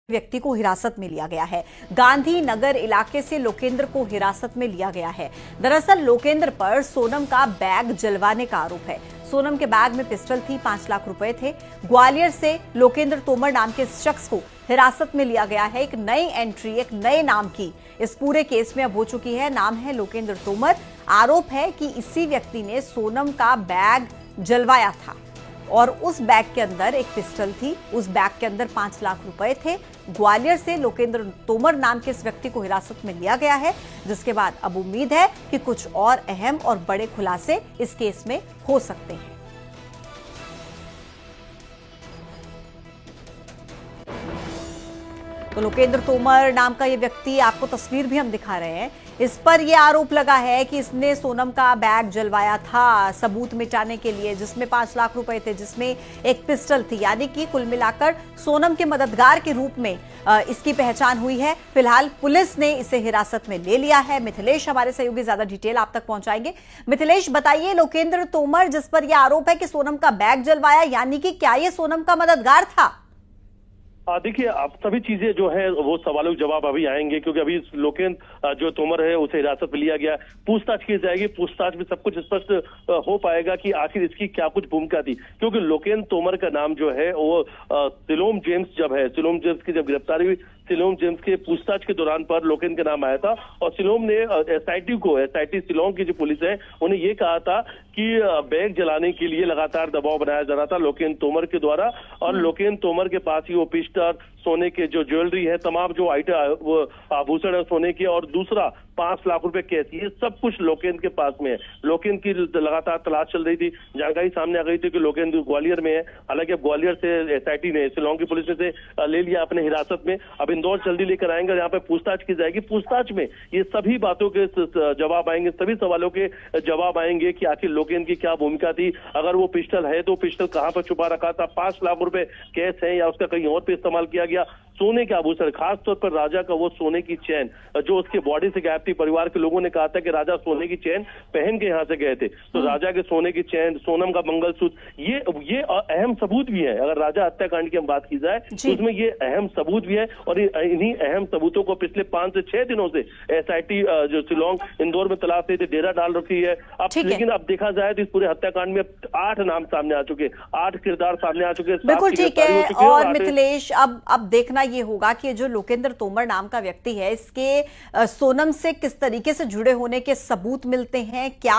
व्यक्ति को हिरासत में लिया गया है। गांधीनगर इलाके से लोकेंद्र को हिरासत में लिया गया है। दरअसल लोकेंद्र पर सोनम का बैग जलवाने का आरोप है। सोनम के बैग में पिस्टल थी, 5 लाख रुपए थे। ग्वालियर से लोकेंद्र तोमर नाम के शख्स को हिरासत में लिया गया है। एक नई एंट्री, एक नए नाम की इस पूरे केस में अब हो चुकी है। नाम है लोकेंद्र तोमर। आरोप है कि इसी व्यक्ति ने सोनम का बैग जलवाया था और उस बैग के अंदर एक पिस्टल थी। उस बैग के अंदर 5 लाख रुपए थे। ग्वालियर से लोकेंद्र तोमर नाम के इस व्यक्ति को हिरासत में लिया गया है, जिसके बाद अब उम्मीद है कि कुछ और अहम और बड़े खुलासे इस केस में हो सकते हैं। तो लोकेंद्र तोमर नाम का ये व्यक्ति, आपको तस्वीर भी हम दिखा रहे हैं, इस पर यह आरोप लगा है कि इसने सोनम का बैग जलवाया था सबूत मिटाने के लिए, जिसमें 5 लाख रुपए थे, जिसमें एक पिस्टल थी। यानी कि कुल मिलाकर सोनम के मददगार के रूप में इसकी पहचान हुई है। फिलहाल पुलिस ने इसे हिरासत में ले लिया है। मिथिलेश हमारे सहयोगी ज्यादा डिटेल आप तक पहुंचाएंगे। मिथिलेश, बताइए, लोकेंद्र तोमर जिस पर यह आरोप है कि सोनम का बैग जलवाया, यानी कि क्या ये सोनम का मददगार था? देखिए, अब सभी चीजें जो है वो सवालों के जवाब अभी आएंगे, क्योंकि अभी लोकेंद्र जो तोमर है उसे हिरासत में लिया गया। पूछताछ की जाएगी। पूछताछ में सब कुछ स्पष्ट हो पाएगा कि आखिर इसकी क्या कुछ भूमिका थी, क्योंकि लोकेंद्र तोमर का नाम जो है वो सिलोम जेम्स सिलोम जेम्स की जब गिरफ्तारी हुई, सिलोम जेम्स के पूछताछ के दौरान पर लोकेंद्र का नाम आया था और सिलोम ने एसआईटी सिलोम की जो पुलिस है उन्हें ये कहा था कि बैग जलाने के लिए लगातार दबाव बनाया जा रहा था लोकेंद्र तोमर के द्वारा। और लोकेंद्र तोमर के पास ही वो पिस्टल, सोने के जो ज्वेलरी है, तमाम जो आभूषण है सोने के, और दूसरा 5 लाख रुपए कैश, ये सब कुछ लोकेंद्र के पास में है। लोकेंद्र की लगातार तलाश चल रही थी। जानकारी सामने आ गई थी कि लोकेंद्र ग्वालियर में है। हालांकि अब ग्वालियर से एसआईटी ने, शिलांग की पुलिस ने से ले लिया अपने हिरासत में। अब इंदौर जल्दी लेकर आएंगे, यहाँ पे पूछताछ की जाएगी। पूछताछ में ये सभी बातों के जवाब आएंगे, सभी सवालों के जवाब आएंगे कि आखिर लोकेंद्र की क्या भूमिका थी। अगर वो पिस्टल है तो पिस्टल कहाँ पर छुपा रखा था, 5 लाख रुपए कैश है या उसका कहीं और पे इस्तेमाल किया गया। सोने के आभूषण, खासतौर पर राजा का वो सोने की चैन जो उसके बॉडी से गायब थी। परिवार के लोगों ने कहा था कि राजा सोने की चैन पहन के यहाँ से गए थे, तो राजा के सोने की चैन, सोनम का मंगलसूत्र, ये अहम सबूत भी है। अगर राजा हत्याकांड की हम बात की जाए तो उसमें ये अहम सबूत भी है। और इन्हीं अहम सबूतों को पिछले 5 से 6 दिनों से एसआईटी जो शिलांग इंदौर में तलाश रही थी, डेरा डाल रखी है। लेकिन अब देखा जाए तो इस पूरे हत्याकांड में 8 नाम सामने आ चुके, 8 किरदार सामने आ चुके। बिल्कुल ठीक है। और मिथिलेश, अब देखना ये होगा कि जो लोकेंद्र तोमर नाम का व्यक्ति है, इसके सोनम से किस तरीके से जुड़े होने के सबूत मिलते हैं, क्या